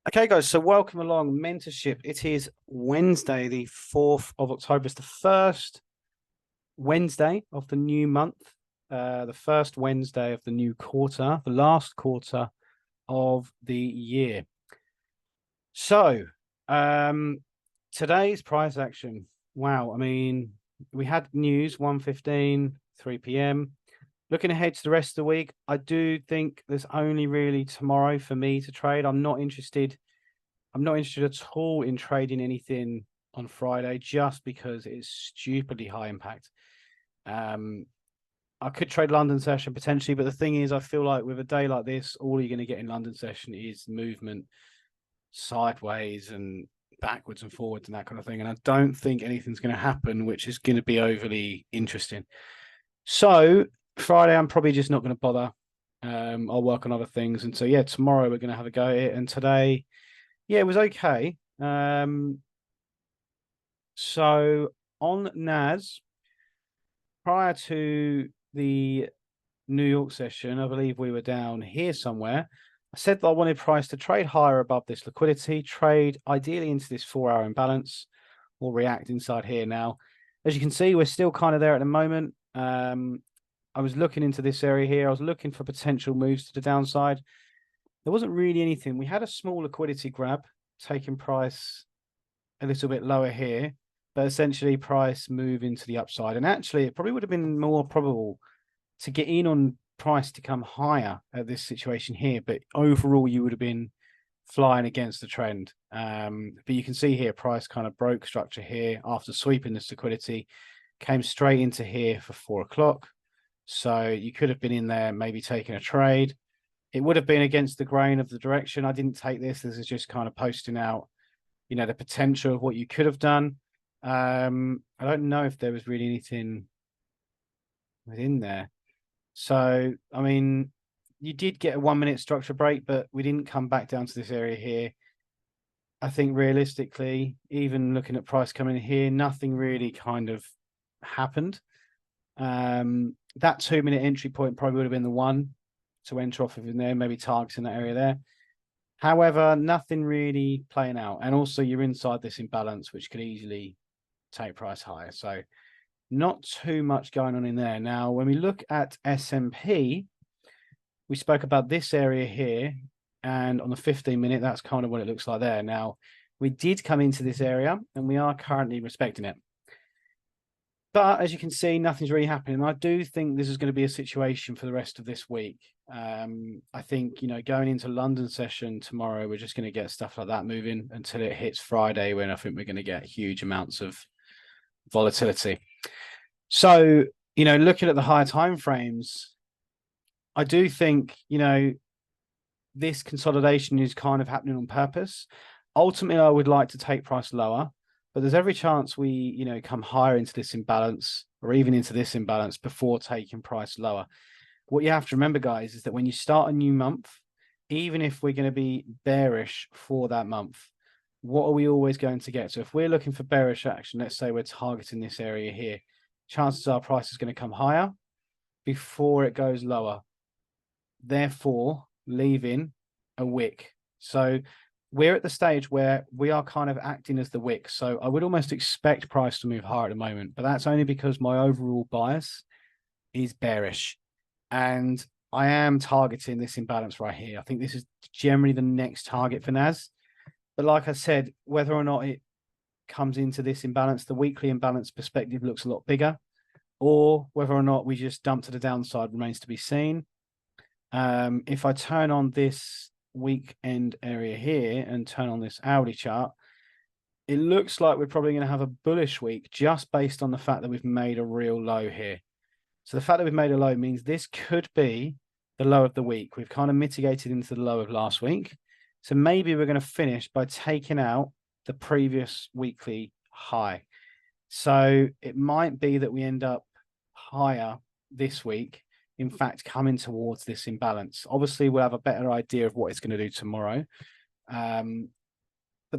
Okay, guys, so welcome along Mentorship. It is Wednesday, the 4th of October. It's the first Wednesday of the new month, the first Wednesday of the new quarter, the last quarter of the year. So, um, today's price action. Wow, I mean, we had news 1:15, 3 p.m. Looking ahead to the rest of the week, I do think there's only really tomorrow for me to trade. I'm not interested at all in trading anything on Friday just because it's stupidly high impact. Um, I could trade London session potentially, but the thing is, I feel like with a day like this, all you're going to get in London session is movement sideways and backwards and forwards and that kind of thing. And I don't think anything's going to happen, which is going to be overly interesting. So Friday, I'm probably just not going to bother. I'll work on other things. And so, yeah, tomorrow we're going to have a go at it. And today, yeah, it was okay. So on NAS, prior to the New York session, I believe we were down here somewhere. I said that I wanted price to trade higher above this liquidity, trade ideally into this 4-hour imbalance, or react inside here. Now, as you can see, we're still kind of there at the moment. I was looking into this area here. I was looking for potential moves to the downside. There wasn't really anything. We had a small liquidity grab, taking price a little bit lower here, but essentially price move into the upside. And actually, it probably would have been more probable to get in on price to come higher at this situation here. But overall, you would have been flying against the trend. But you can see here, price kind of broke structure here after sweeping this liquidity, came straight into here for 4 o'clock. So you could have been in there, maybe taking a trade. It would have been against the grain of the direction. I didn't take this. This is just kind of posting out the potential of what you could have done. I don't know if there was really anything within there. So, I mean, you did get a 1 minute structure break, but we didn't come back down to this area here. I think realistically, even looking at price coming in here, nothing really kind of happened. That 2 minute entry point probably would have been the one to enter off of in there, maybe targeting that area there. However, nothing really playing out. And also you're inside this imbalance, which could easily take price higher. So not too much going on in there. Now, when we look at S&P, we spoke about this area here. And on the 15-minute, that's kind of what it looks like there. Now, we did come into this area and we are currently respecting it. But as you can see, nothing's really happening. And I do think this is going to be a situation for the rest of this week. I think, going into London session tomorrow, we're just going to get stuff like that moving until it hits Friday, when I think we're going to get huge amounts of volatility. So, looking at the higher time frames, I do think, this consolidation is kind of happening on purpose. Ultimately, I would like to take price lower, but there's every chance we, come higher into this imbalance or even into this imbalance before taking price lower. What you have to remember, guys, is that when you start a new month, even if we're going to be bearish for that month, what are we always going to get? So if we're looking for bearish action, let's say we're targeting this area here, chances are price is going to come higher before it goes lower, therefore leaving a wick. So we're at the stage where we are kind of acting as the wick. So I would almost expect price to move higher at the moment, but that's only because my overall bias is bearish. And I am targeting this imbalance right here. I think this is generally the next target for NAS. But like I said, whether or not it comes into this imbalance, the weekly imbalance perspective looks a lot bigger, or whether or not we just dump to the downside remains to be seen. If I turn on this weekend area here and turn on this hourly chart, it looks like we're probably going to have a bullish week just based on the fact that we've made a real low here. So the fact that we've made a low means this could be the low of the week. We've kind of mitigated into the low of last week. So maybe we're going to finish by taking out the previous weekly high. So it might be that we end up higher this week, in fact, coming towards this imbalance. Obviously, we'll have a better idea of what it's going to do tomorrow. But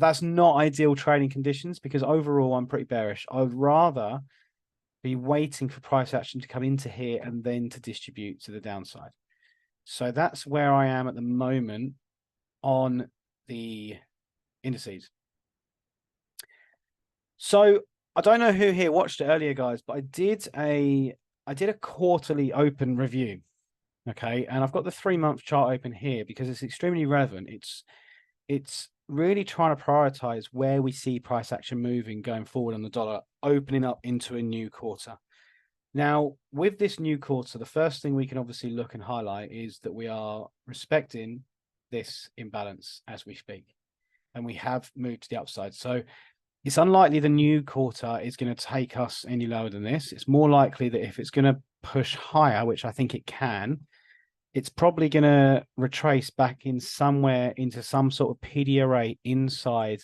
that's not ideal trading conditions because overall, I'm pretty bearish. I would rather be waiting for price action to come into here and then to distribute to the downside. So that's where I am at the moment on the indices. So I don't know who here watched it earlier, guys, but I did a quarterly open review. Okay, and I've got the 3-month chart open here because it's extremely relevant. It's really trying to prioritize where we see price action moving going forward on the dollar, opening up into a new quarter. Now, with this new quarter, the first thing we can obviously look and highlight is that we are respecting this imbalance as we speak, and we have moved to the upside. So it's unlikely the new quarter is going to take us any lower than this. It's more likely that if it's going to push higher, which I think it can, it's probably going to retrace back in somewhere into some sort of PD array inside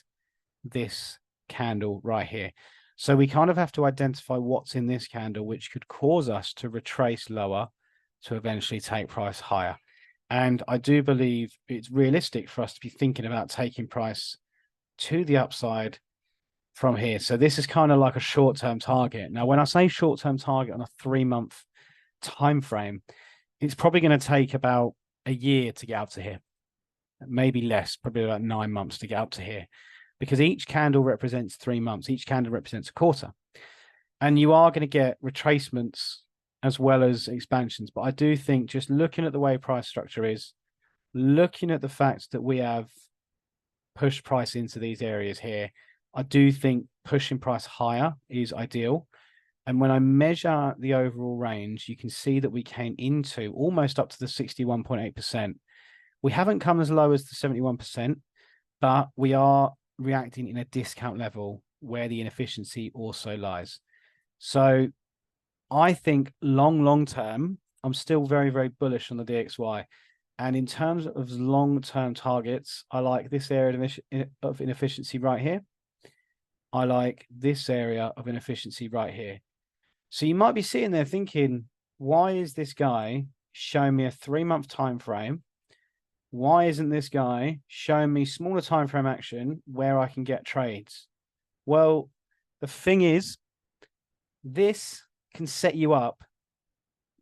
this candle right here. So we kind of have to identify what's in this candle, which could cause us to retrace lower to eventually take price higher. And I do believe it's realistic for us to be thinking about taking price to the upside from here. So this is kind of like a short-term target. Now, when I say short-term target on a 3-month time frame, it's probably going to take about a year to get out to here, maybe less, probably about 9 months to get out to here, because each candle represents 3 months. Each candle represents a quarter, and you are going to get retracements as well as expansions. But I do think, just looking at the way price structure is, looking at the fact that we have pushed price into these areas here, I do think pushing price higher is ideal. And when I measure the overall range, you can see that we came into almost up to the 61.8%. We haven't come as low as the 71%, but we are reacting in a discount level where the inefficiency also lies. So I think long term, I'm still very, very bullish on the DXY. And in terms of long-term targets, I like this area of inefficiency right here. I like this area of inefficiency right here. So you might be sitting there thinking, why is this guy showing me a 3-month time frame? Why isn't this guy showing me smaller time frame action where I can get trades? Well, the thing is, this can set you up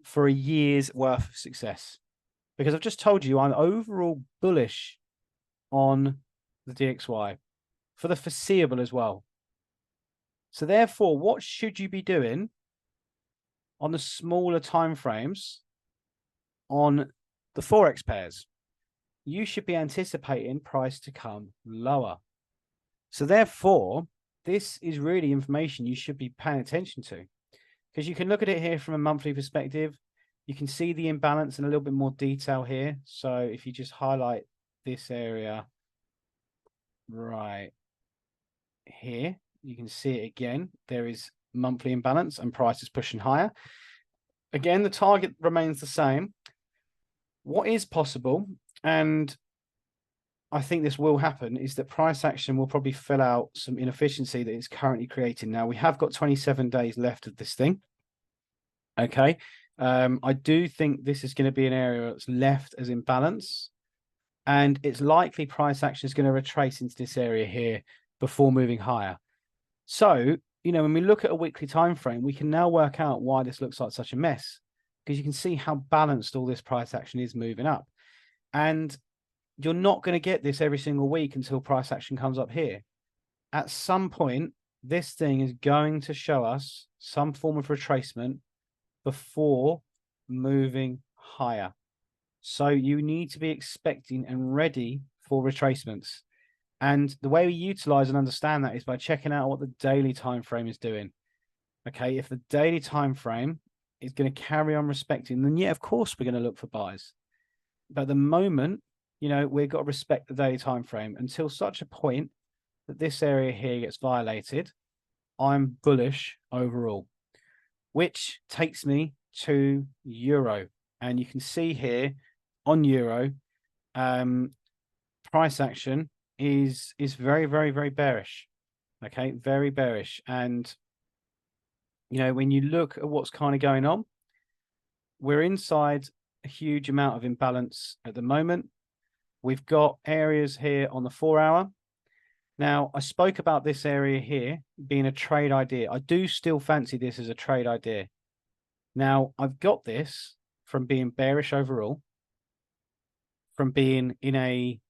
for a year's worth of success, because I've just told you I'm overall bullish on the DXY for the foreseeable as well. So therefore, what should you be doing on the smaller time frames on the Forex pairs? You should be anticipating price to come lower. So therefore, this is really information you should be paying attention to, because you can look at it here from a monthly perspective. You can see the imbalance in a little bit more detail here. So if you just highlight this area right here, you can see it again. There is monthly imbalance and price is pushing higher. Again, the target remains the same. What is possible, and I think this will happen, is that price action will probably fill out some inefficiency that it's currently creating. Now, we have got 27 days left of this thing. Okay. I do think this is going to be an area that's left as imbalance, and it's likely price action is going to retrace into this area here before moving higher. So, you know, when we look at a weekly time frame, we can now work out why this looks like such a mess, because you can see how balanced all this price action is moving up. And you're not going to get this every single week until price action comes up here. At some point, this thing is going to show us some form of retracement before moving higher. So you need to be expecting and ready for retracements. And the way we utilize and understand that is by checking out what the daily time frame is doing. Okay, if the daily time frame is going to carry on respecting, then yeah, of course we're going to look for buys. But at the moment, you know, we've got to respect the daily time frame until such a point that this area here gets violated. I'm bullish overall, which takes me to euro. And you can see here on euro, price action is very, very, very bearish. Okay, very bearish. And you know, when you look at what's kind of going on, we're inside a huge amount of imbalance at the moment. We've got areas here on the 4-hour. Now, I spoke about this area here being a trade idea. I do still fancy this as a trade idea. Now, I've got this from being bearish overall, from being in a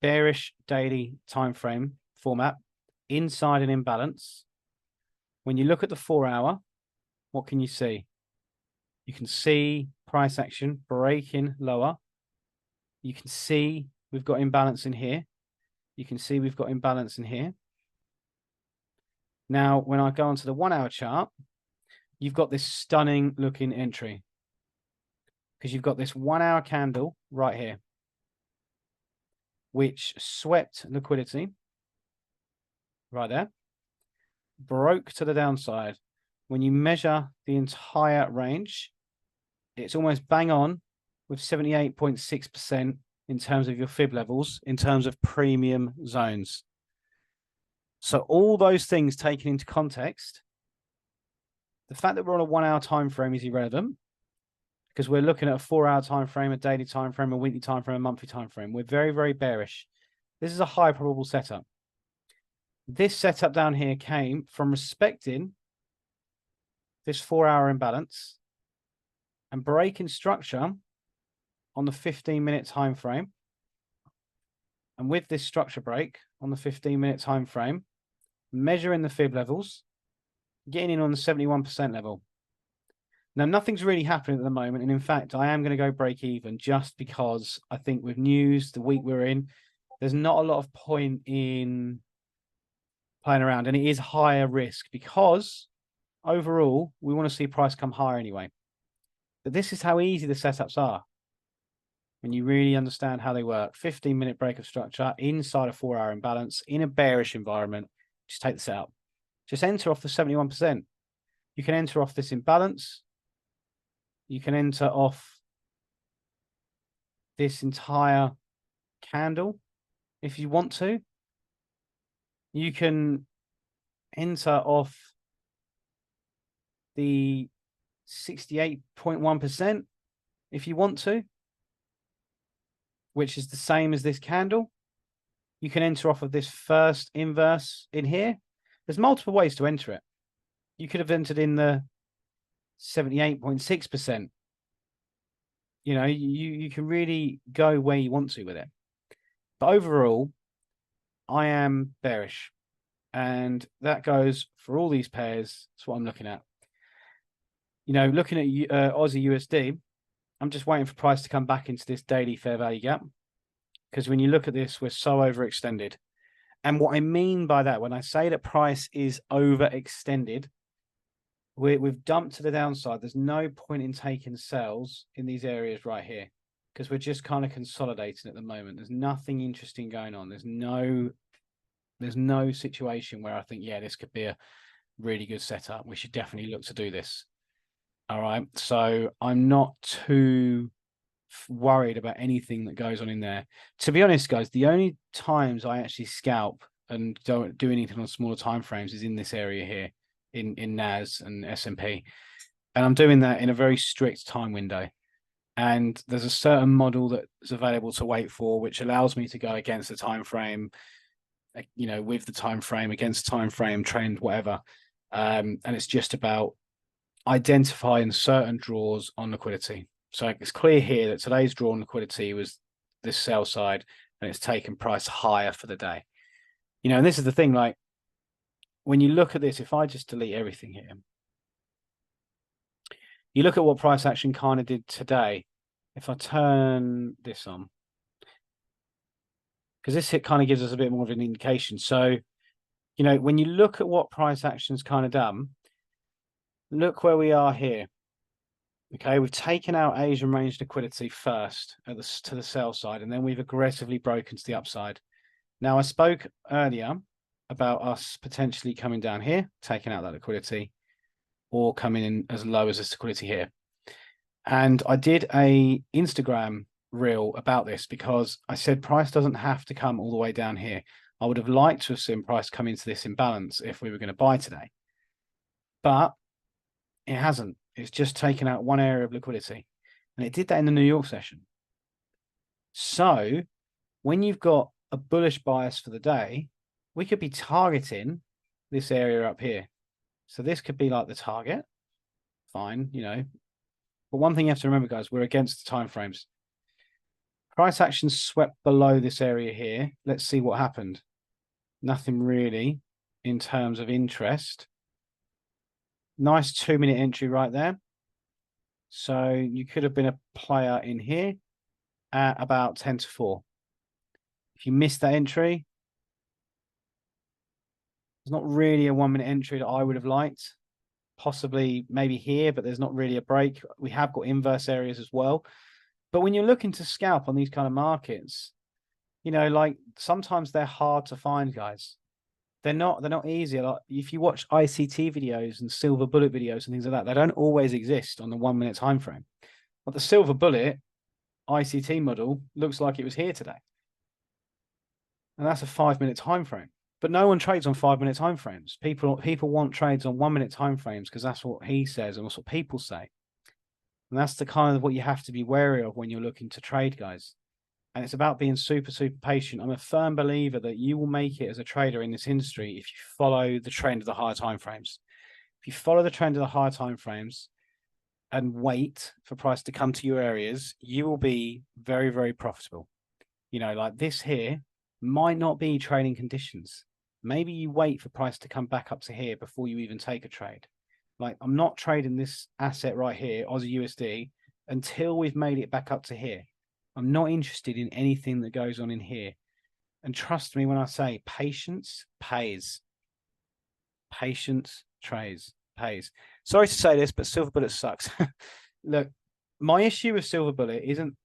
bearish daily time frame format inside an imbalance, when you look at the 4 hour, what can you see? You can see price action breaking lower. You can see we've got imbalance in here. You can see we've got imbalance in here. Now, when I go onto the 1 hour chart, you've got this stunning looking entry because you've got this 1 hour candle right here, which swept liquidity right there, broke to the downside. When you measure the entire range, it's almost bang on with 78.6% in terms of your fib levels, in terms of premium zones. So all those things taken into context, the fact that we're on a 1 hour time frame is irrelevant because we're looking at a 4 hour time frame, a daily time frame, a weekly time frame, a monthly time frame. We're very, very bearish. This is a high probable setup. This setup down here came from respecting this 4 hour imbalance and breaking structure on the 15-minute time frame. And with this structure break on the 15-minute time frame, measuring the fib levels, getting in on the 71% level. Now, nothing's really happening at the moment. And in fact, I am going to go break even just because I think with news, the week we're in, there's not a lot of point in playing around. And it is higher risk because overall, we want to see price come higher anyway. But this is how easy the setups are when you really understand how they work. 15-minute break of structure inside a 4 hour imbalance in a bearish environment. Just take this out. Just enter off the 71%. You can enter off this imbalance. You can enter off this entire candle if you want to. You can enter off the 68.1% if you want to, which is the same as this candle. You can enter off of this first inverse in here. There's multiple ways to enter it. You could have entered in the 78.6%. You know, you can really go where you want to with it. But overall, I am bearish. And that goes for all these pairs. That's what I'm looking at. You know, looking at Aussie USD, I'm just waiting for price to come back into this daily fair value gap. Because when you look at this, we're so overextended. And what I mean by that, when I say that price is overextended, we've dumped to the downside. There's no point in taking sells in these areas right here because we're just kind of consolidating at the moment. There's nothing interesting going on. There's no situation where I think, yeah, this could be a really good setup. We should definitely look to do this. All right. So I'm not too worried about anything that goes on in there. To be honest, guys, the only times I actually scalp and don't do anything on smaller time frames is in this area here in NAS and S&P. And I'm doing that in a very strict time window. And there's a certain model that's available to wait for, which allows me to go against the time frame, you know, with the time frame, against time frame, trend, whatever. And it's just about identifying certain draws on liquidity. So it's clear here that today's draw on liquidity was this sell side, and it's taken price higher for the day. You know, and this is the thing, like, when you look at this, if I just delete everything here, you look at what price action kind of did today. If I turn this on, because this hit kind of gives us a bit more of an indication. So, you know, when you look at what price action's kind of done, look where we are here. Okay, we've taken out Asian range liquidity first to the sell side, and then we've aggressively broken to the upside. Now, I spoke earlier about us potentially coming down here, taking out that liquidity, or coming in as low as this liquidity here. And I did a Instagram reel about this because I said price doesn't have to come all the way down here. I would have liked to have seen price come into this imbalance if we were going to buy today. But it hasn't. It's just taken out one area of liquidity. And it did that in the New York session. So when you've got a bullish bias for the day, we could be targeting this area up here. So this could be like the target. Fine, you know. But one thing you have to remember, guys, we're against the time frames. Price action swept below this area here. Let's see what happened. Nothing really in terms of interest. Nice 2-minute entry right there. So you could have been a player in here at about 10 to 4. If you missed that entry, it's not really a 1-minute entry that I would have liked. Possibly maybe here, but there's not really a break. We have got inverse areas as well. But when you're looking to scalp on these kind of markets, you know, like sometimes they're hard to find, guys. They're not easy. Like if you watch ICT videos and silver bullet videos and things like that, they don't always exist on the 1-minute time frame. But the silver bullet ICT model looks like it was here today. And that's a 5-minute time frame. But no one trades on 5-minute time frames. People want trades on 1-minute time frames because that's what he says and that's what people say. And that's the kind of what you have to be wary of when you're looking to trade, guys. And it's about being super, super patient. I'm a firm believer that you will make it as a trader in this industry if you follow the trend of the higher time frames. If you follow the trend of the higher time frames and wait for price to come to your areas, you will be very, very profitable. You know, like this here might not be trading conditions. Maybe you wait for price to come back up to here before you even take a trade. Like I'm not trading this asset right here, Aussie USD, until we've made it back up to here. I'm not interested in anything that goes on in here. And trust me when I say patience pays. Patience pays. Sorry to say this, but Silver Bullet sucks. Look, my issue with Silver Bullet isn't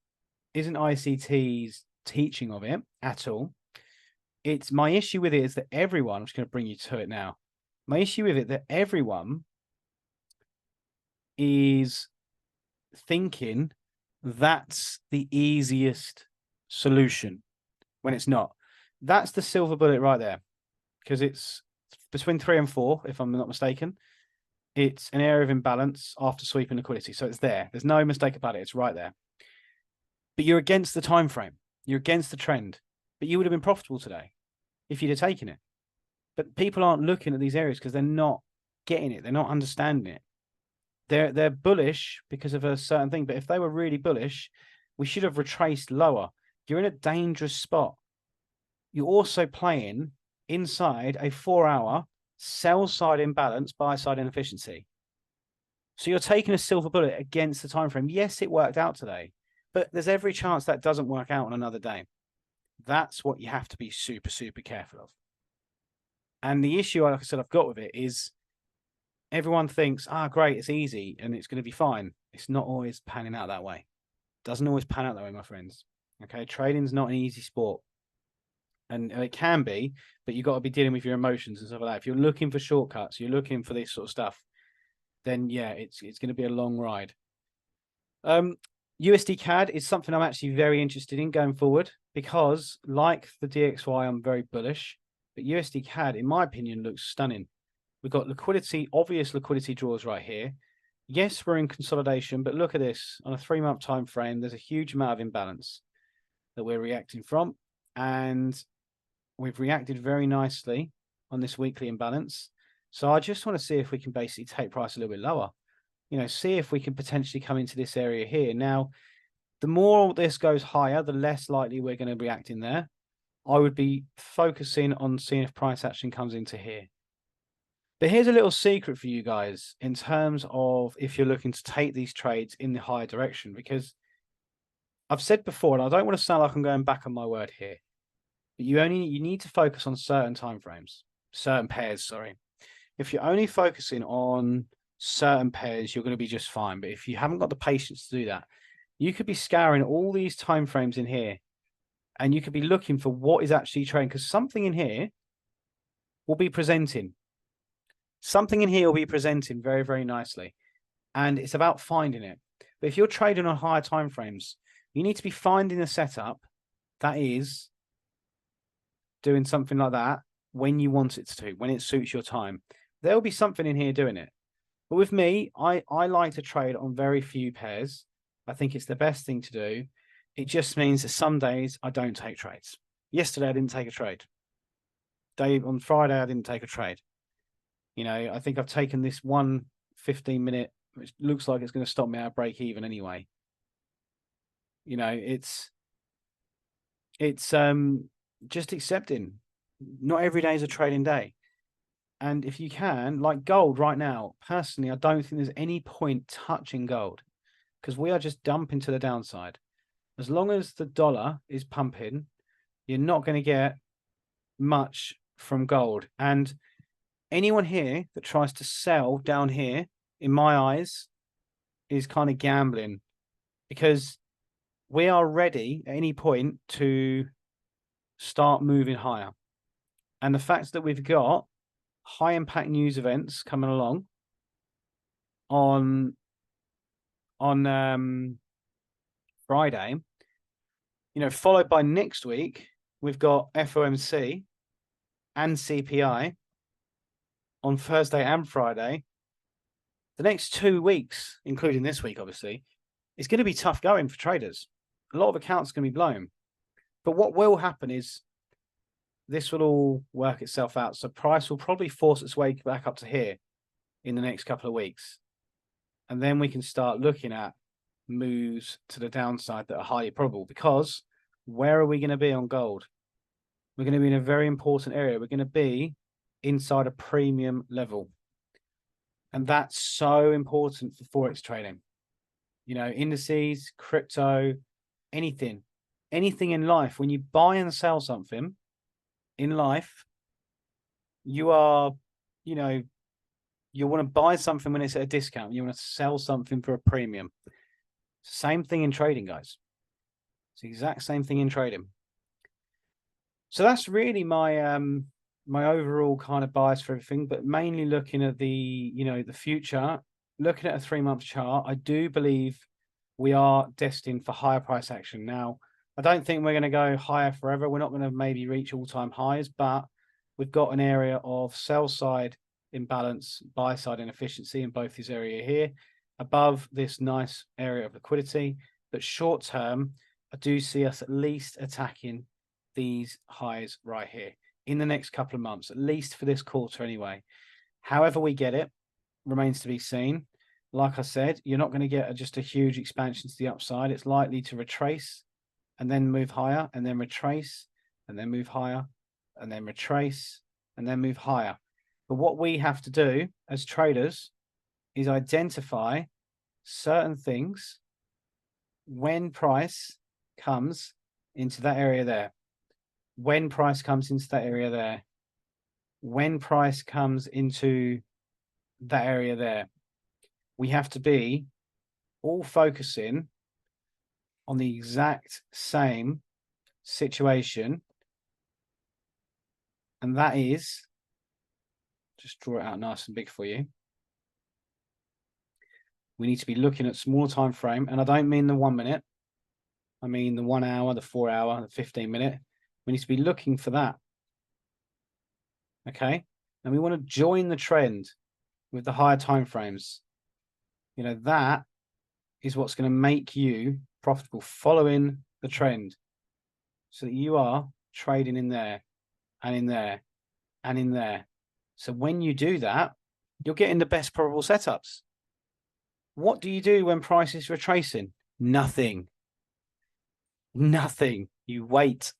ICT's teaching of it at all. It's my issue with it is that everyone, I'm just going to bring you to it now. My issue with it that everyone is thinking that's the easiest solution when it's not. That's the silver bullet right there, because it's between 3 and 4, if I'm not mistaken. It's an area of imbalance after sweeping liquidity. So it's there. There's no mistake about it. It's right there. But you're against the time frame. You're against the trend. But you would have been profitable today if you'd have taken it. But people aren't looking at these areas because they're not getting it. They're not understanding it. They're bullish because of a certain thing. But if they were really bullish, we should have retraced lower. You're in a dangerous spot. You're also playing inside a 4-hour sell side imbalance, buy side inefficiency. So you're taking a silver bullet against the time frame. Yes, it worked out today, but there's every chance that doesn't work out on another day. That's what you have to be super, super careful of. And the issue, like I said, I've got with it is everyone thinks, great, it's easy and it's going to be fine. It's not always panning out that way. It doesn't always pan out that way, my friends. Okay, trading's not an easy sport. And it can be, but you've got to be dealing with your emotions and stuff like that. If you're looking for shortcuts, you're looking for this sort of stuff, then yeah, it's going to be a long ride. USD CAD is something I'm actually very interested in going forward because, like the DXY, I'm very bullish. But USD CAD, in my opinion, looks stunning. We've got liquidity, obvious liquidity draws right here. Yes, we're in consolidation, but look at this. On a 3-month time frame, there's a huge amount of imbalance that we're reacting from. And we've reacted very nicely on this weekly imbalance. So I just want to see if we can basically take price a little bit lower. You know, see if we can potentially come into this area here. Now, the more this goes higher, the less likely we're going to react in there. I would be focusing on seeing if price action comes into here. But here's a little secret for you guys in terms of if you're looking to take these trades in the higher direction, because I've said before, and I don't want to sound like I'm going back on my word here, but you need to focus on certain time frames, certain pairs, sorry. If you're only focusing on certain pairs, you're going to be just fine. But if you haven't got the patience to do that, you could be scouring all these time frames in here and you could be looking for what is actually trading, because something in here will be presenting. Something in here will be presenting very, very nicely. And it's about finding it. But if you're trading on higher time frames, you need to be finding a setup that is doing something like that when you want it to, when it suits your time. There'll be something in here doing it. But with me, I like to trade on very few pairs. I think it's the best thing to do. It just means that some days I don't take trades. Yesterday, I didn't take a trade. On Friday, I didn't take a trade. You know, I think I've taken this 1 15-minute, which looks like it's going to stop me at break even anyway. You know, it's It's just accepting. Not every day is a trading day. And if you can, like gold right now, personally, I don't think there's any point touching gold because we are just dumping to the downside. As long as the dollar is pumping, you're not going to get much from gold. And anyone here that tries to sell down here, in my eyes, is kind of gambling because we are ready at any point to start moving higher. And the fact that we've got high impact news events coming along on Friday, followed by next week, we've got FOMC and CPI on Thursday and Friday. The next 2 weeks, including this week, obviously, it's going to be tough going for traders. A lot of accounts are going to be blown. But what will happen is this will all work itself out. So price will probably force its way back up to here in the next couple of weeks. And then we can start looking at moves to the downside that are highly probable, because where are we going to be on gold? We're going to be in a very important area. We're going to be inside a premium level. And that's so important for Forex trading. Indices, crypto, anything in life. When you buy and sell something in life, you are, you want to buy something when it's at a discount. You want to sell something for a premium. Same thing in trading, guys. It's the exact same thing in trading. So that's really my my overall kind of bias for everything, but mainly looking at the future, looking at a 3-month chart. I do believe we are destined for higher price action. Now, I don't think we're going to go higher forever. We're not going to maybe reach all-time highs, but we've got an area of sell side imbalance, buy side inefficiency in both this area here, above this nice area of liquidity. But short term, I do see us at least attacking these highs right here in the next couple of months, at least for this quarter anyway. However we get it remains to be seen. Like I said, you're not going to get just a huge expansion to the upside. It's likely to retrace and then move higher, and then retrace and then move higher, and then retrace and then move higher. But what we have to do as traders is identify certain things when price comes into that area there. When price comes into that area there. When price comes into that area there. We have to be all focusing on the exact same situation. And that is, just draw it out nice and big for you. We need to be looking at smaller time frame. And I don't mean the 1 minute. I mean the 1 hour, the 4 hour, the 15 minute. We need to be looking for that. Okay. And we want to join the trend with the higher time frames. That is what's going to make you profitable, following the trend, so that you are trading in there and in there and in there. So when you do that, you're getting the best probable setups. What do you do when price is retracing? Nothing. Nothing. You wait.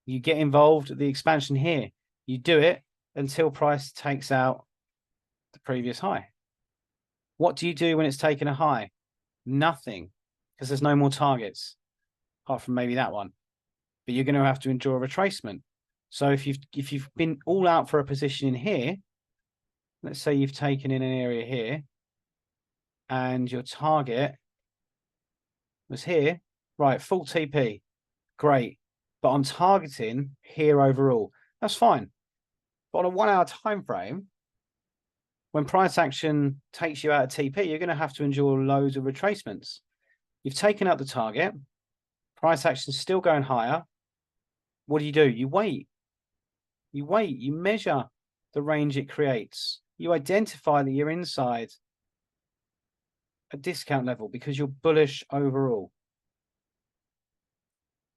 You get involved at the expansion here. You do it until price takes out the previous high. What do you do when it's taken a high? Nothing, because there's no more targets, apart from maybe that one. But you're going to have to endure a retracement. So if you've been all out for a position in here, let's say you've taken in an area here, and your target was here, right? Full TP, great. But I'm targeting here overall. That's fine. But on a 1 hour time frame, when price action takes you out of TP, you're going to have to endure loads of retracements. You've taken out the target. Price action's still going higher. What do? You wait. You wait. You measure the range it creates. You identify that you're inside a discount level because you're bullish overall.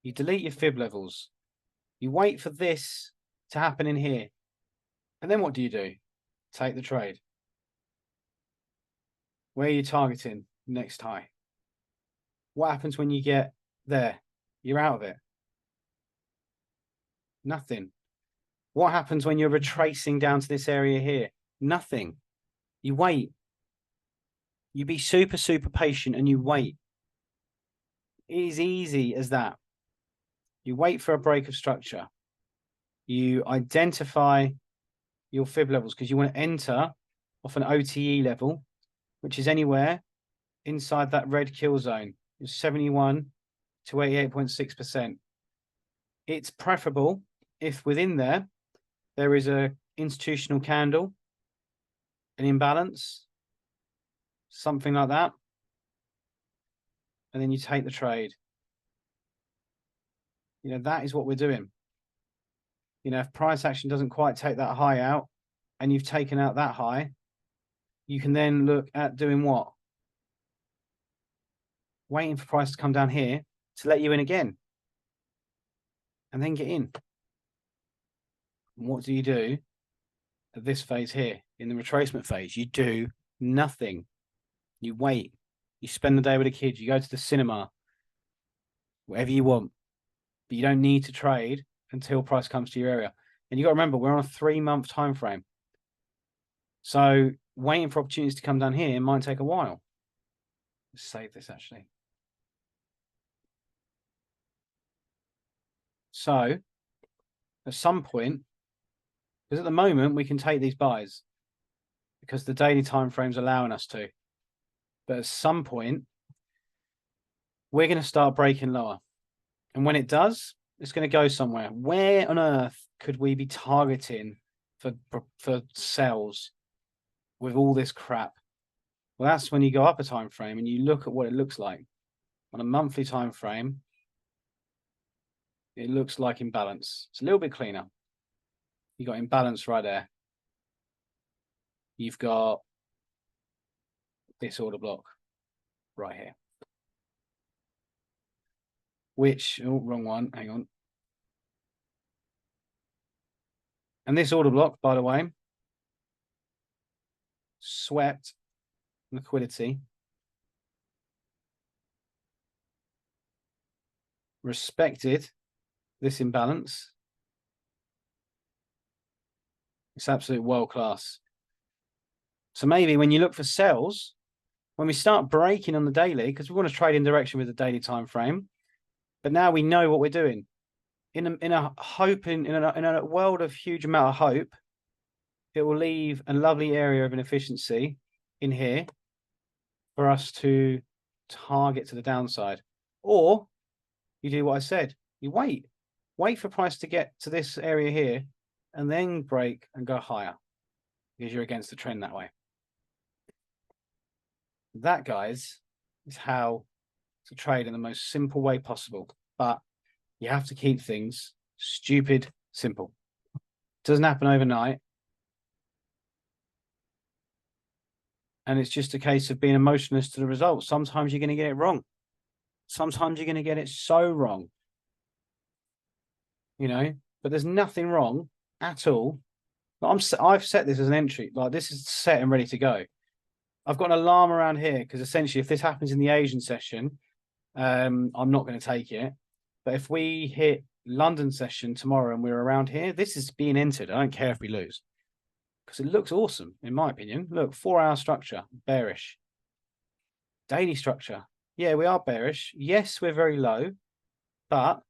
You delete your fib levels. You wait for this to happen in here. And then what do? Take the trade. Where are you targeting next high? What happens when you get there? You're out of it. Nothing. What happens when you're retracing down to this area here? Nothing. You wait. You be super, super patient and you wait. It is easy as that. You wait for a break of structure. You identify your fib levels because you want to enter off an OTE level, which is anywhere inside that red kill zone. It's 71 to 88.6%. It's preferable if within there is a institutional candle, an imbalance, something like that, and then you take the trade. You know, that is what we're doing. You know, if price action doesn't quite take that high out and you've taken out that high, you can then look at doing what? Waiting for price to come down here to let you in again and then get in. And what do you do at this phase here in the retracement phase? You do nothing. You wait. You spend the day with the kids. You go to the cinema, whatever you want, but you don't need to trade until price comes to your area. And you got to remember, we're on a 3-month time frame. So waiting for opportunities to come down here might take a while. Let's save this actually. So at some point, because at the moment we can take these buys because the daily time frame's allowing us to. But at some point, we're going to start breaking lower. And when it does, it's going to go somewhere. Where on earth could we be targeting for sells with all this crap? Well, that's when you go up a time frame and you look at what it looks like. On a monthly time frame, it looks like imbalance. It's a little bit cleaner. You got imbalance right there. You've got this order block right here. Which, oh, wrong one, hang on. And this order block, by the way, swept liquidity, respected this imbalance. It's absolute world class. So maybe when you look for sells, when we start breaking on the daily, because we want to trade in direction with the daily time frame, but now we know what we're doing. In a world of huge amount of hope, it will leave a lovely area of inefficiency in here for us to target to the downside. Or you do what I said, you wait for price to get to this area here and then break and go higher because you're against the trend that way. That, guys, is how to trade in the most simple way possible. But you have to keep things stupid simple. It doesn't happen overnight. And it's just a case of being emotionless to the results. Sometimes you're going to get it wrong. Sometimes you're going to get it so wrong. You know, but there's nothing wrong at all. I've set this as an entry. Like, this is set and ready to go. I've got an alarm around here because essentially if this happens in the Asian session, I'm not going to take it. But if we hit London session tomorrow and we're around here, this is being entered. I don't care if we lose because it looks awesome, in my opinion. Look, 4-hour structure, bearish. Daily structure. Yeah, we are bearish. Yes, we're very low, but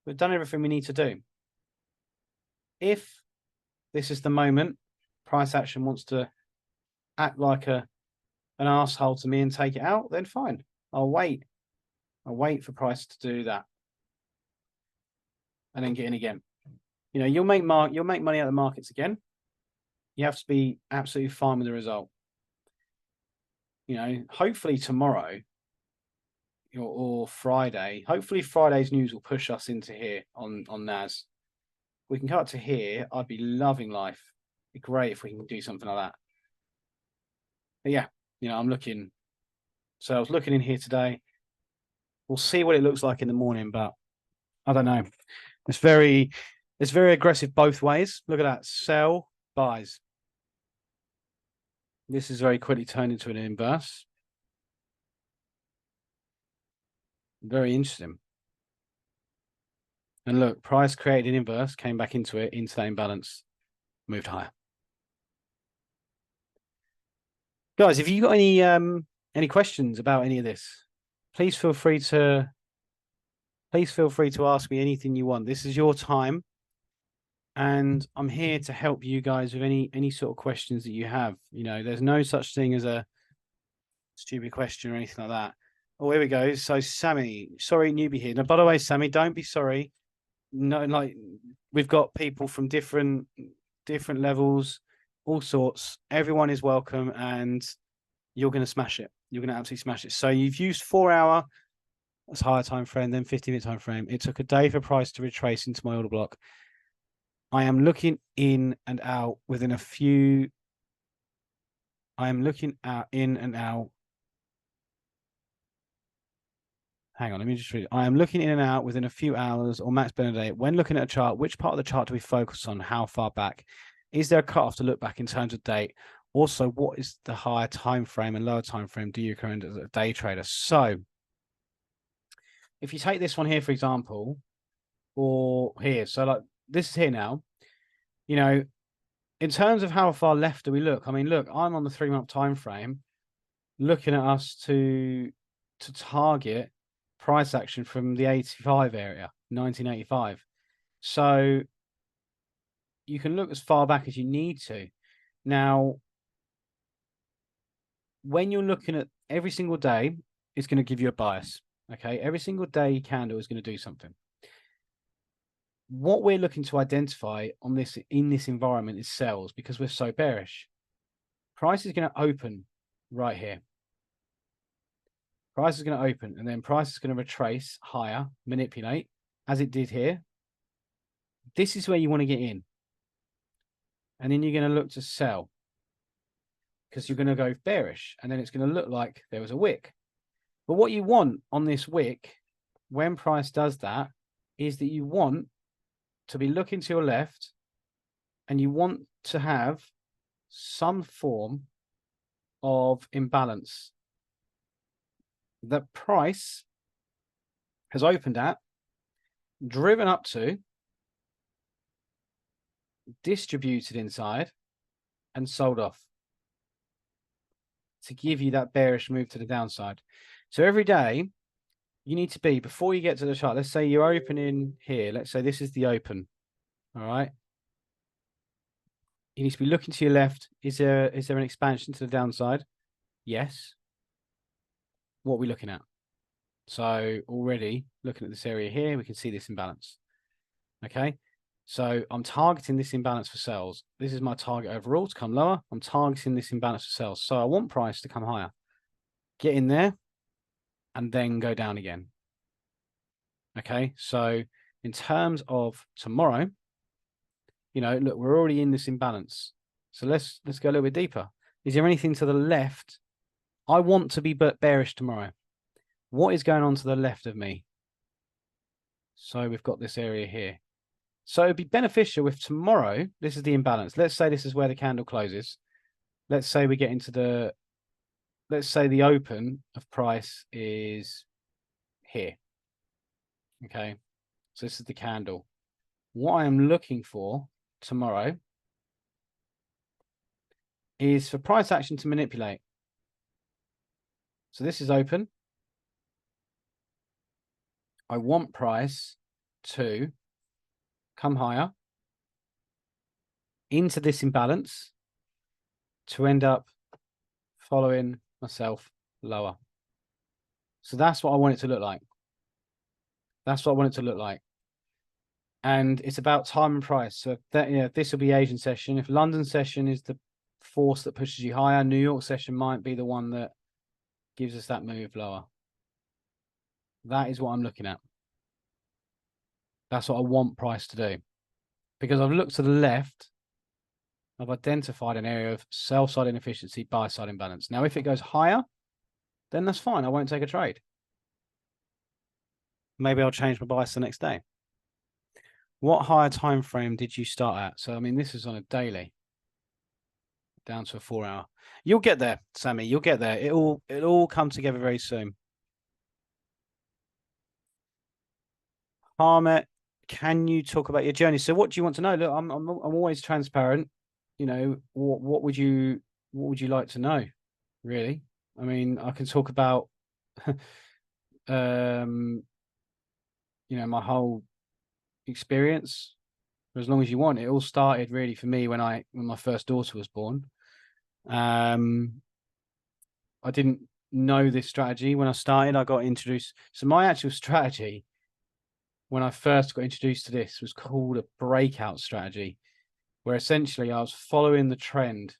we've done everything we need to do. If this is the moment price action wants to act like an asshole to me and take it out, then fine. I'll wait. I'll wait for price to do that. And then get in again. You know, you'll make money out of the markets again. You have to be absolutely fine with the result. You know, hopefully tomorrow or Friday, hopefully Friday's news will push us into here on NAS. We can cut to here. I'd be loving life. It'd be great if we can do something like that. But yeah, you know, I'm looking. So I was looking in here today. We'll see what it looks like in the morning, but I don't know. It's very aggressive both ways. Look at that. Sell, buys. This is very quickly turned into an inverse. Very interesting. And look, price created an inverse, came back into it, into that imbalance, moved higher. Guys, if you got any questions about any of this, please feel free to ask me anything you want. This is your time, and I'm here to help you guys with any sort of questions that you have. You know, there's no such thing as a stupid question or anything like that. Oh, here we go. So Sammy, sorry, newbie here. Now, by the way, Sammy, don't be sorry. No, like we've got people from different levels, all sorts. Everyone is welcome, and you're going to smash it. You're going to absolutely smash it. So you've used 4 hour as higher time frame, then 50-minute time frame. It took a day for price to retrace into my order block. I am looking in and out within a few. I am looking out in and out. Hang on, let me just read it. I am looking in and out within a few hours or max per day. When looking at a chart, which part of the chart do we focus on? How far back? Is there a cutoff to look back in terms of date? Also, what is the higher time frame and lower time frame do you current as a day trader? So, if you take this one here, for example, or here, so like this is here now, you know, in terms of how far left do we look? I mean, look, I'm on the 3-month time frame, looking at us to target price action from the 85 area, 1985. So you can look as far back as you need to. Now, when you're looking at every single day, it's going to give you a bias. Okay, every single day candle is going to do something. What we're looking to identify on this in this environment is sells, because we're so bearish. Price is going to open right here. Price is going to open, and then price is going to retrace higher, manipulate, as it did here. This is where you want to get in. And then you're going to look to sell, because you're going to go bearish, and then it's going to look like there was a wick. But what you want on this wick, when price does that, is that you want to be looking to your left, and you want to have some form of imbalance that price has opened at, driven up to, distributed inside, and sold off to give you that bearish move to the downside. So every day you need to be, before you get to the chart, let's say you're opening here. Let's say this is the open. All right. You need to be looking to your left. Is there an expansion to the downside? Yes. What are we looking at? So already looking at this area here, we can see this imbalance. Okay. So I'm targeting this imbalance for sales. This is my target overall to come lower. I'm targeting this imbalance for sales. So I want price to come higher. Get in there and then go down again. Okay. So in terms of tomorrow, you know, look, we're already in this imbalance. So let's go a little bit deeper. Is there anything to the left? I want to be bearish tomorrow. What is going on to the left of me? So we've got this area here. So it'd be beneficial if tomorrow, this is the imbalance. Let's say this is where the candle closes. Let's say we get into the, let's say the open of price is here. Okay. So this is the candle. What I am looking for tomorrow is for price action to manipulate. So this is open. I want price to come higher into this imbalance to end up following myself lower. So that's what I want it to look like. That's what I want it to look like. And it's about time and price. So that, you know, this will be Asian session. If London session is the force that pushes you higher, New York session might be the one that gives us that move lower. That is what I'm looking at. That's what I want price to do. Because I've looked to the left, I've identified an area of sell side inefficiency, buy side imbalance. Now, if it goes higher, then that's fine. I won't take a trade. Maybe I'll change my bias the next day. What higher time frame did you start at? So, I mean, this is on a daily, down to a 4 hour. You'll get there, Sammy. You'll get there. It'll all come together very soon. Harmet, can you talk about your journey? So what do you want to know? Look, I'm always transparent. You know, what would you like to know? Really? I mean, I can talk about um, you know, my whole experience for as long as you want. It all started really for me when my first daughter was born. Um, I didn't know this strategy when I started. I got introduced. So my actual strategy when I first got introduced to this was called a breakout strategy, where essentially I was following the trend.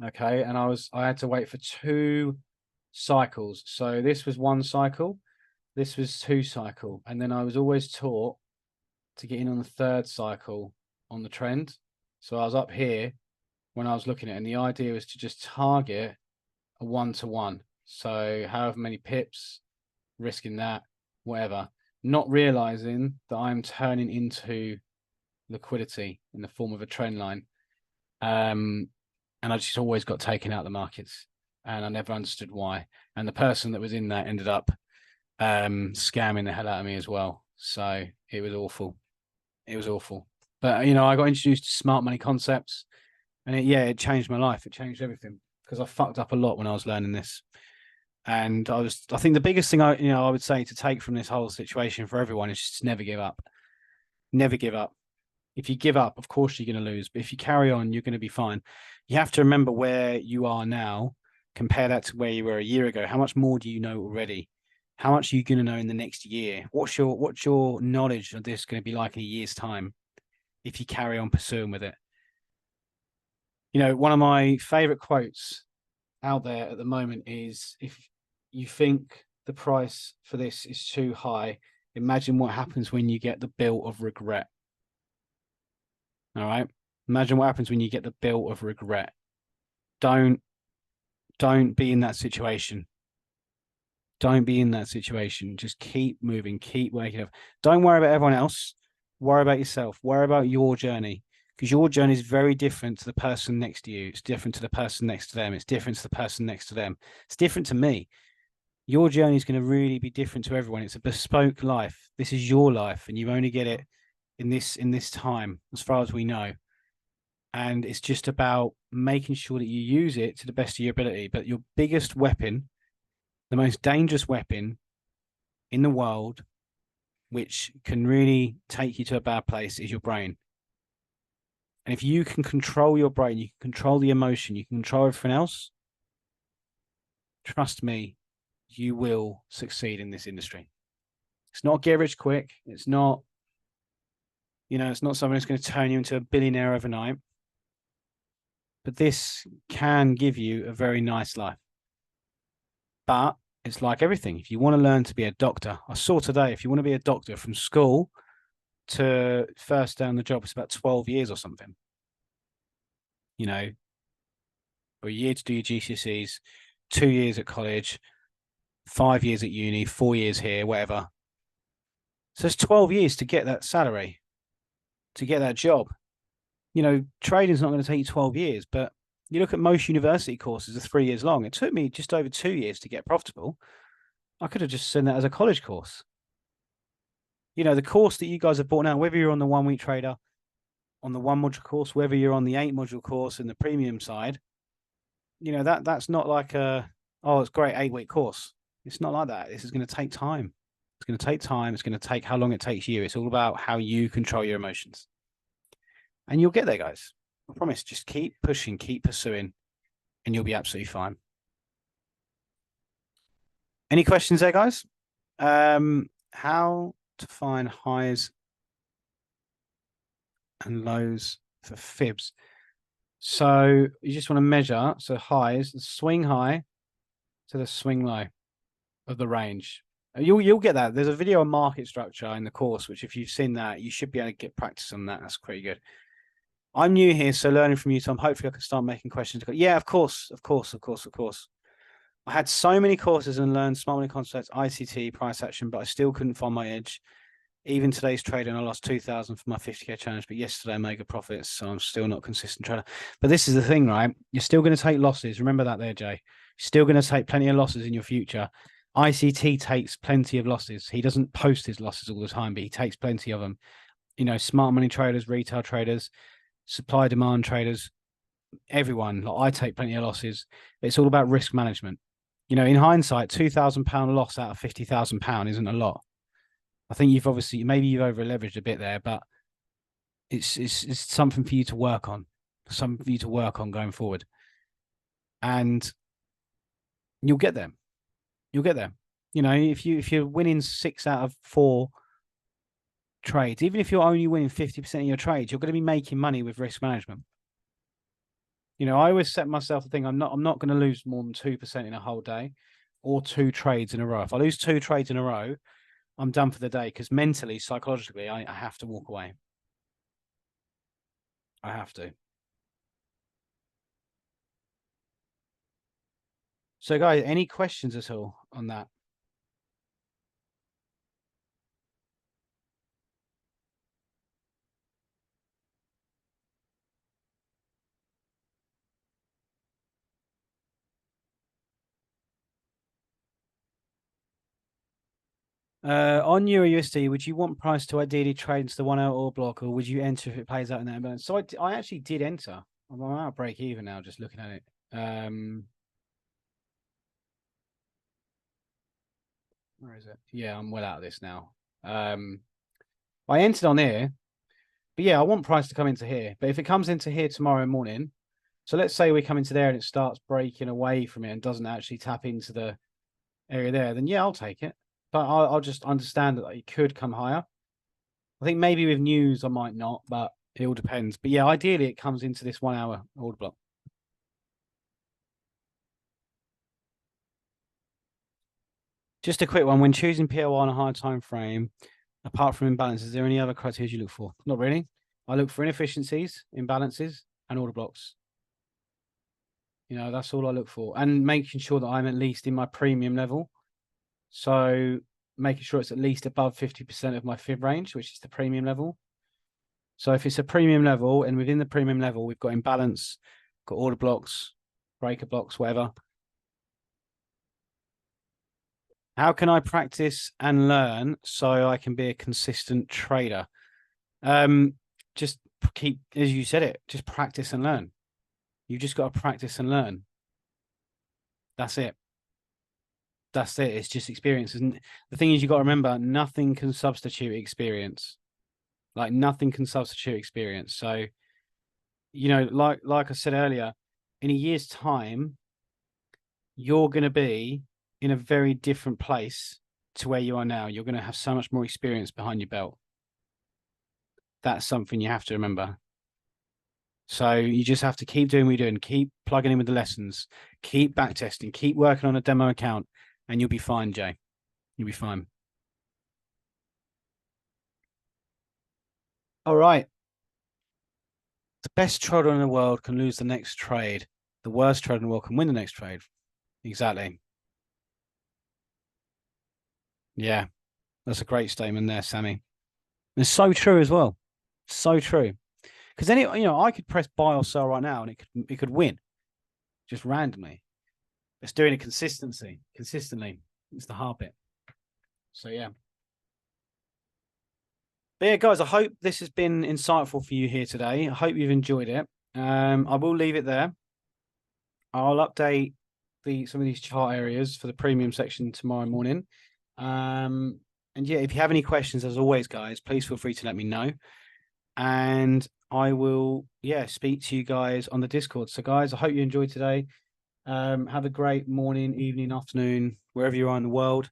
Okay. And I had to wait for 2 cycles. So this was 1 cycle, this was 2 cycle. And then I was always taught to get in on the 3rd cycle on the trend. So I was up here when I was looking at it, and the idea was to just target a 1-to-1. So however many pips, risking that, whatever, not realizing that I'm turning into liquidity in the form of a trend line. And I just always got taken out of the markets, and I never understood why. And the person that was in that ended up scamming the hell out of me as well. So it was awful. It was awful. But, you know, I got introduced to smart money concepts, and it changed my life. It changed everything because I fucked up a lot when I was learning this. And I think the biggest thing I would say to take from this whole situation for everyone is just never give up. Never give up. If you give up, of course you're going to lose. But if you carry on, you're going to be fine. You have to remember where you are now. Compare that to where you were a year ago. How much more do you know already? How much are you going to know in the next year? What's your knowledge of this going to be like in a year's time if you carry on pursuing with it? You know, one of my favorite quotes out there at the moment is, if you think the price for this is too high, imagine what happens when you get the bill of regret. All right. Imagine what happens when you get the bill of regret. Don't be in that situation. Don't be in that situation. Just keep moving, keep waking up. Don't worry about everyone else. Worry about yourself. Worry about your journey, because your journey is very different to the person next to you. It's different to the person next to them. It's different to the person next to them. It's different to me. Your journey is going to really be different to everyone. It's a bespoke life. This is your life, and you only get it in this time, as far as we know. And it's just about making sure that you use it to the best of your ability. But your biggest weapon, the most dangerous weapon in the world, which can really take you to a bad place, is your brain. And if you can control your brain, you can control the emotion, you can control everything else, trust me, you will succeed in this industry. It's not get rich quick. It's not, it's not something that's going to turn you into a billionaire overnight. But this can give you a very nice life. But it's like everything. If you want to learn to be a doctor, I saw today, if you want to be a doctor from school to first down the job, it's about 12 years or something. You know, or a year to do your GCSEs, 2 years at college, 5 years at uni, 4 years here, whatever. So it's 12 years to get that salary, to get that job. You know, trading's not going to take you 12 years, but you look at most university courses are 3 years long. It took me just over 2 years to get profitable. I could have just sent that as a college course. You know, the course that you guys have bought now, whether you're on the 1 week trader, on the 1 module course, whether you're on the 8 module course in the premium side, you know, that's not like it's great 8 week course. It's not like that. This is going to take time. It's going to take time. It's going to take how long it takes you. It's all about how you control your emotions. And you'll get there, guys. I promise. Just keep pushing, keep pursuing, and you'll be absolutely fine. Any questions there, guys? How to find highs and lows for fibs. So you just want to measure. So highs, the swing high to the swing low of the range. You'll get that. There's a video on market structure in the course, which if you've seen that, you should be able to get practice on that. That's pretty good. I'm new here, so learning from you, Tom. Hopefully I can start making questions. Yeah, of course. I had so many courses and learned smart money concepts, ICT, price action, but I still couldn't find my edge. Even today's trading, I lost 2,000 for my 50K challenge, but yesterday I made good profits, so I'm still not a consistent trader. But this is the thing, right? You're still going to take losses. Remember that there, Jay. You're still going to take plenty of losses in your future. ICT takes plenty of losses. He doesn't post his losses all the time, but he takes plenty of them. Smart money traders, retail traders, supply demand traders, everyone. Like, I take plenty of losses. It's all about risk management. In hindsight, £2,000 loss out of £50,000 isn't a lot. I think you've over leveraged a bit there, but it's something for you to work on, going forward, and you'll get there. If you're winning 6 out of 4 trades, even if you're only winning 50% of your trades, you're going to be making money with risk management. I always set myself the thing, I'm not going to lose more than 2% in a whole day, or 2 trades in a row. If I lose 2 trades in a row, I'm done for the day, because mentally, psychologically, I have to walk away. I have to. So, guys, any questions at all on that? On Euro USD, would you want price to ideally trade into the 1 hour order block, or would you enter if it plays out in that imbalance? So I actually did enter. I'm out break even now, just looking at it. Where is it? Yeah, I'm well out of this now. I entered on here, but yeah, I want price to come into here. But if it comes into here tomorrow morning, so let's say we come into there and it starts breaking away from it and doesn't actually tap into the area there, then yeah, I'll take it. But I'll just understand that it could come higher. I think maybe with news I might not, but it all depends. But yeah, ideally it comes into this 1 hour order block. Just a quick one. When choosing PLR on a higher time frame, apart from imbalance, is there any other criteria you look for? Not really. I look for inefficiencies, imbalances, and order blocks. That's all I look for. And making sure that I'm at least in my premium level. So making sure it's at least above 50% of my fib range, which is the premium level. So if it's a premium level, and within the premium level, we've got imbalance, got order blocks, breaker blocks, whatever. How can I practice and learn so I can be a consistent trader? Just keep, as you said it, just practice and learn. You just got to practice and learn. That's it. It's just experience. And the thing is, you got to remember, nothing can substitute experience. Like, nothing can substitute experience. So, like I said earlier, in a year's time, you're going to be in a very different place to where you are now. You're going to have so much more experience behind your belt. That's something you have to remember. So you just have to keep doing what you're doing, keep plugging in with the lessons, keep backtesting, keep working on a demo account, and you'll be fine, Jay. You'll be fine. All right. The best trader in the world can lose the next trade. The worst trader in the world can win the next trade. Exactly. Yeah, that's a great statement there, Sammy. It's so true as well. So true. Because I could press buy or sell right now, and it could win, just randomly. It's doing it consistently. It's the hard bit. So yeah. But yeah, guys, I hope this has been insightful for you here today. I hope you've enjoyed it. I will leave it there. I'll update some of these chart areas for the premium section tomorrow morning. And yeah, if you have any questions, as always, guys, please feel free to let me know. And I will, speak to you guys on the Discord. So, guys, I hope you enjoyed today. Have a great morning, evening, afternoon, wherever you are in the world.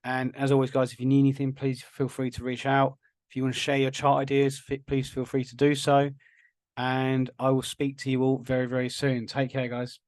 And as always, guys, if you need anything, please feel free to reach out. If you want to share your chart ideas, please feel free to do so. And I will speak to you all very, very soon. Take care, guys.